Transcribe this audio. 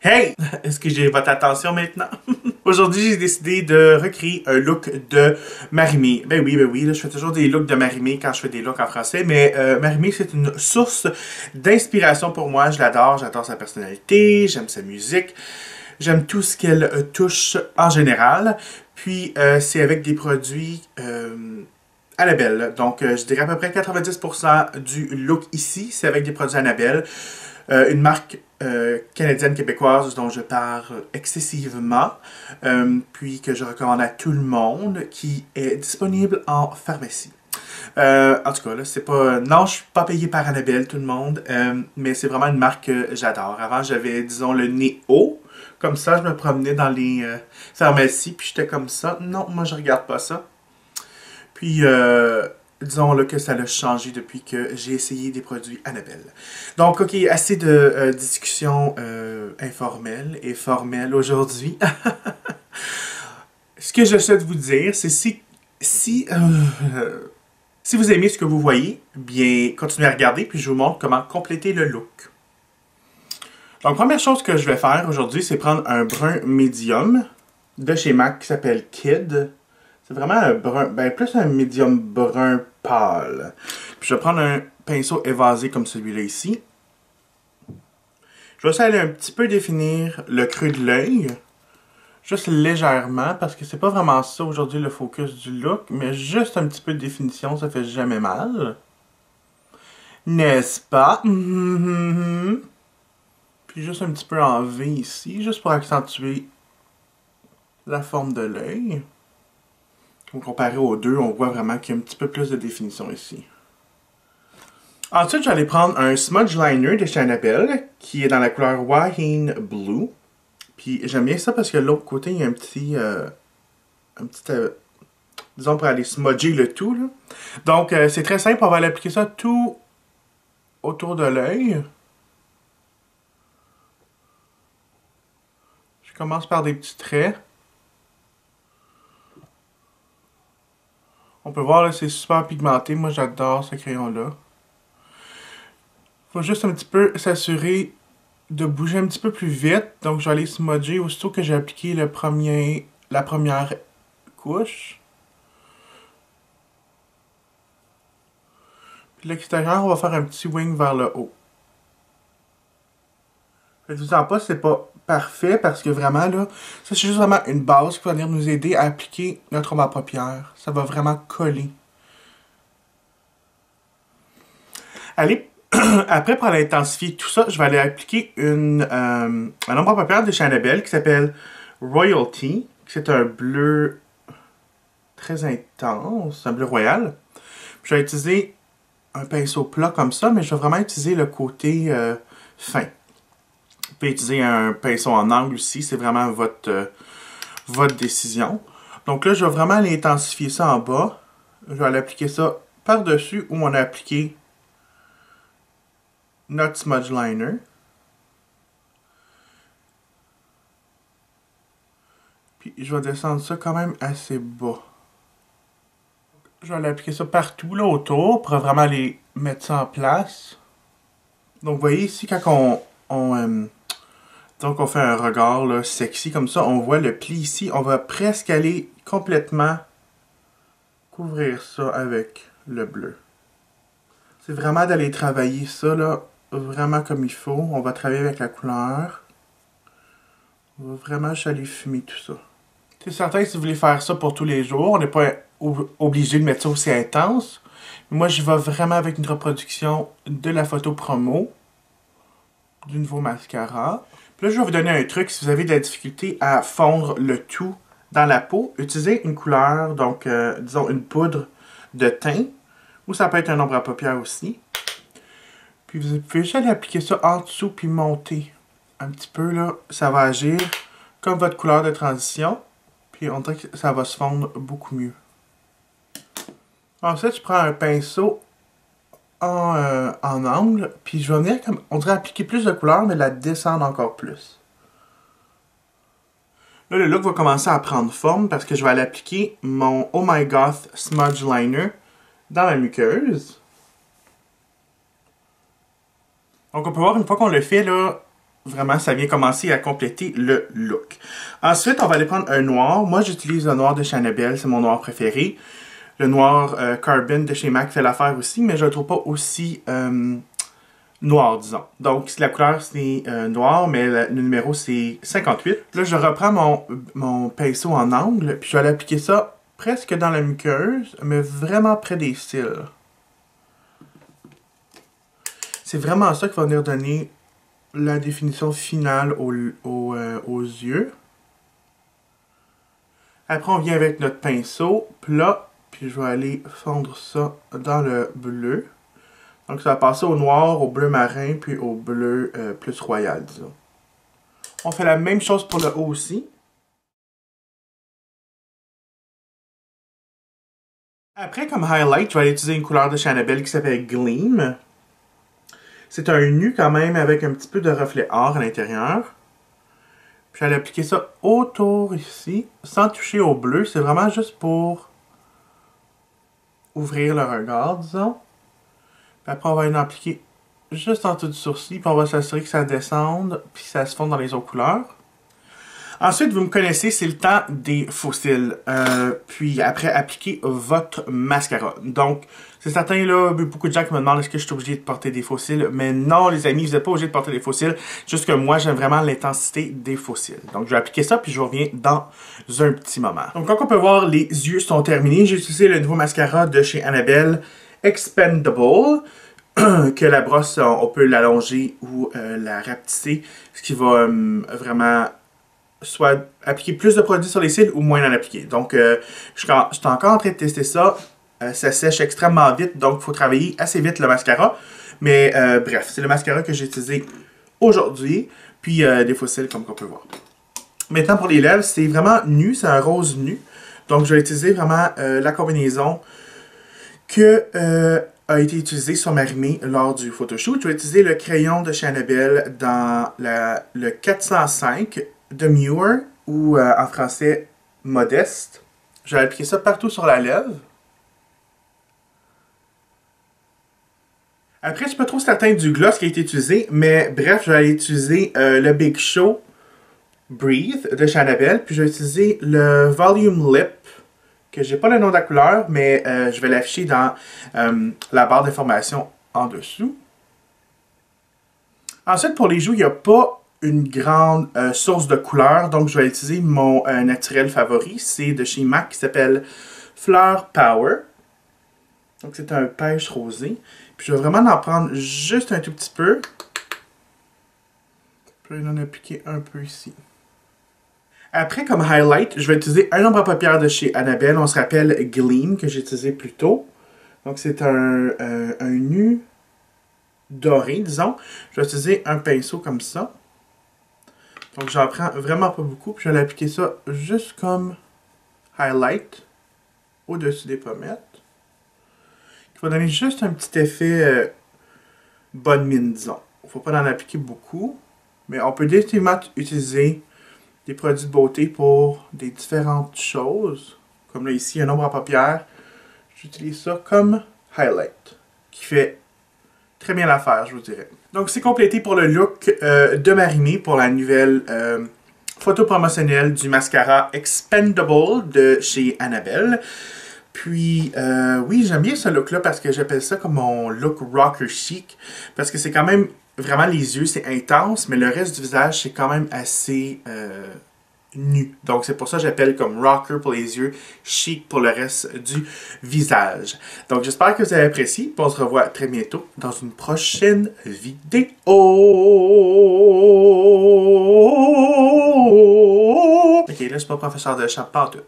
Hey! Est-ce que j'ai votre attention maintenant? Aujourd'hui, j'ai décidé de recréer un look de Marimé. Ben oui, là, je fais toujours des looks de Marimé quand je fais des looks en français, mais Marimé, c'est une source d'inspiration pour moi. Je l'adore, j'adore sa personnalité, j'aime sa musique, j'aime tout ce qu'elle touche en général. Puis, c'est avec des produits Annabelle. Donc, je dirais à peu près 90% du look ici, c'est avec des produits Annabelle. Une marque canadienne-québécoise dont je parle excessivement, puis que je recommande à tout le monde, qui est disponible en pharmacie. En tout cas, là, c'est pas. Non, je suis pas payé par Annabelle, tout le monde, mais c'est vraiment une marque que j'adore. Avant, j'avais, disons, le nez haut. Comme ça, je me promenais dans les pharmacies, puis j'étais comme ça. Non, moi, je regarde pas ça. Puis, disons là, que ça a changé depuis que j'ai essayé des produits Annabelle. Donc, ok, assez de discussions informelles et formelles aujourd'hui. Ce que je souhaite vous dire, c'est si vous aimez ce que vous voyez, bien, continuez à regarder, puis je vous montre comment compléter le look. Donc, première chose que je vais faire aujourd'hui, c'est prendre un brun médium de chez MAC qui s'appelle Kid. C'est vraiment un brun, ben plus un médium brun pâle. Puis je vais prendre un pinceau évasé comme celui-là ici. Je vais aussi aller un petit peu définir le creux de l'œil. Juste légèrement, parce que c'est pas vraiment ça aujourd'hui le focus du look, mais juste un petit peu de définition, ça fait jamais mal. N'est-ce pas? Puis juste un petit peu en V ici, juste pour accentuer la forme de l'œil. Comparé aux deux, on voit vraiment qu'il y a un petit peu plus de définition ici. Ensuite, j'allais prendre un smudge liner de chez Annabelle, qui est dans la couleur Wine Blue. Puis j'aime bien ça parce que de l'autre côté, il y a un petit disons pour aller smudger le tout, là. Donc, c'est très simple, on va aller appliquer ça tout autour de l'œil. Je commence par des petits traits. On peut voir, là, c'est super pigmenté. Moi, j'adore ce crayon-là. Faut juste un petit peu s'assurer de bouger un petit peu plus vite. Donc, je vais aller smudger aussitôt que j'ai appliqué la première couche. Puis l'extérieur, on va faire un petit wing vers le haut. Faites-vous en pas, c'est pas parfait parce que vraiment, là, ça c'est juste vraiment une base qui va venir nous aider à appliquer notre ombre à paupières. Ça va vraiment coller. Allez, après, pour aller intensifier tout ça, je vais aller appliquer un ombre à paupières de chez Annabelle qui s'appelle Royalty. C'est un bleu très intense, un bleu royal. Puis je vais utiliser un pinceau plat comme ça, mais je vais vraiment utiliser le côté fin. Vous pouvez utiliser un pinceau en angle aussi, c'est vraiment votre décision. Donc là, je vais vraiment aller intensifier ça en bas. Je vais aller appliquer ça par-dessus où on a appliqué notre smudge liner. Puis je vais descendre ça quand même assez bas. Je vais aller appliquer ça partout là autour pour vraiment aller mettre ça en place. Donc vous voyez ici quand donc on fait un regard là, sexy comme ça, on voit le pli ici, on va presque aller complètement couvrir ça avec le bleu. C'est vraiment d'aller travailler ça là, vraiment comme il faut. On va travailler avec la couleur. On va vraiment juste aller fumer tout ça. C'est certain que si vous voulez faire ça pour tous les jours, on n'est pas obligé de mettre ça aussi intense. Moi, je vais vraiment avec une reproduction de la photo promo du nouveau mascara. Puis là, je vais vous donner un truc. Si vous avez de la difficulté à fondre le tout dans la peau, utilisez une couleur, donc disons une poudre de teint, ou ça peut être un ombre à paupières aussi. Puis vous pouvez juste aller appliquer ça en dessous puis monter un petit peu là. Ça va agir comme votre couleur de transition. Puis on dirait que ça va se fondre beaucoup mieux. Ensuite, je prends un pinceau en angle, puis je vais venir, comme on dirait, appliquer plus de couleur, mais la descendre encore plus. Là, le look va commencer à prendre forme parce que je vais aller appliquer mon Oh My Goth Smudge Liner dans la muqueuse. Donc, on peut voir, une fois qu'on le fait, là, vraiment, ça vient commencer à compléter le look. Ensuite, on va aller prendre un noir. Moi, j'utilise le noir de chez Annabelle, c'est mon noir préféré. Le noir Carbon de chez MAC fait l'affaire aussi, mais je le trouve pas aussi noir, disons. Donc, la couleur, c'est noir, mais le numéro, c'est 58. Là, je reprends mon pinceau en angle, puis je vais aller appliquer ça presque dans la muqueuse, mais vraiment près des cils. C'est vraiment ça qui va venir donner la définition finale aux yeux. Après, on vient avec notre pinceau plat, puis je vais aller fondre ça dans le bleu. Donc, ça va passer au noir, au bleu marin, puis au bleu plus royal, disons. On fait la même chose pour le haut aussi. Après, comme highlight, je vais aller utiliser une couleur de chez Annabelle qui s'appelle Gleam. C'est un nu quand même avec un petit peu de reflet or à l'intérieur. Puis j'allais appliquer ça autour ici, sans toucher au bleu. C'est vraiment juste pour ouvrir le regard, disons. Puis après, on va en appliquer juste en dessous du sourcil, puis on va s'assurer que ça descende, puis que ça se fonde dans les autres couleurs. Ensuite, vous me connaissez, c'est le temps des faux cils. Puis après, appliquez votre mascara. Donc, c'est certain, là, beaucoup de gens qui me demandent est-ce que je suis obligé de porter des faux cils. Mais non, les amis, vous n'êtes pas obligé de porter des faux cils. Juste que moi, j'aime vraiment l'intensité des faux cils. Donc, je vais appliquer ça, puis je reviens dans un petit moment. Donc, comme on peut voir, les yeux sont terminés. J'ai utilisé le nouveau mascara de chez Annabelle, Expandable. Que la brosse, on peut l'allonger ou la rapetisser. Ce qui va vraiment soit appliquer plus de produits sur les cils ou moins en appliquer. Donc, je suis encore en train de tester ça. Ça sèche extrêmement vite, donc il faut travailler assez vite le mascara. Mais bref, c'est le mascara que j'ai utilisé aujourd'hui. Puis des faux cils, comme on peut voir. Maintenant, pour les lèvres, c'est vraiment nu, c'est un rose nu. Donc, je vais utiliser vraiment la combinaison que a été utilisée sur ma rimée lors du photoshoot. Je vais utiliser le crayon de chez Annabelle dans le 405 de Muir, ou en français, Modeste. Je vais appliquer ça partout sur la lèvre. Après, je suis pas trop certain du gloss qui a été utilisé, mais bref, je vais aller utiliser le Big Show Breathe de chez Annabelle, puis je vais utiliser le Volume Lip, que j'ai pas le nom de la couleur, mais je vais l'afficher dans la barre d'information en dessous. Ensuite, pour les joues, il n'y a pas une grande source de couleur, donc je vais utiliser mon naturel favori, c'est de chez MAC qui s'appelle Fleur Power. Donc c'est un pêche rosé. Puis je vais vraiment en prendre juste un tout petit peu. Puis je vais en appliquer un peu ici. Après, comme highlight, je vais utiliser un ombre à paupières de chez Annabelle. On se rappelle Gleam, que j'ai utilisé plus tôt. Donc c'est un nu doré, disons. Je vais utiliser un pinceau comme ça. Donc j'en prends vraiment pas beaucoup. Puis je vais l'appliquer ça juste comme highlight au-dessus des pommettes. Qui va donner juste un petit effet bonne mine, disons. Il ne faut pas en appliquer beaucoup. Mais on peut définitivement utiliser des produits de beauté pour des différentes choses. Comme là ici, un ombre à paupières. J'utilise ça comme highlight. Qui fait très bien l'affaire, je vous dirais. Donc c'est complété pour le look de Marimé pour la nouvelle photo promotionnelle du mascara Expandable de chez Annabelle. Puis, oui, j'aime bien ce look-là parce que j'appelle ça comme mon look rocker chic. Parce que c'est quand même, vraiment les yeux, c'est intense, mais le reste du visage, c'est quand même assez nu. Donc, c'est pour ça que j'appelle comme rocker pour les yeux, chic pour le reste du visage. Donc, j'espère que vous avez apprécié. On se revoit très bientôt dans une prochaine vidéo. Ok, là, je suis pas professeur de chant, pas en tout.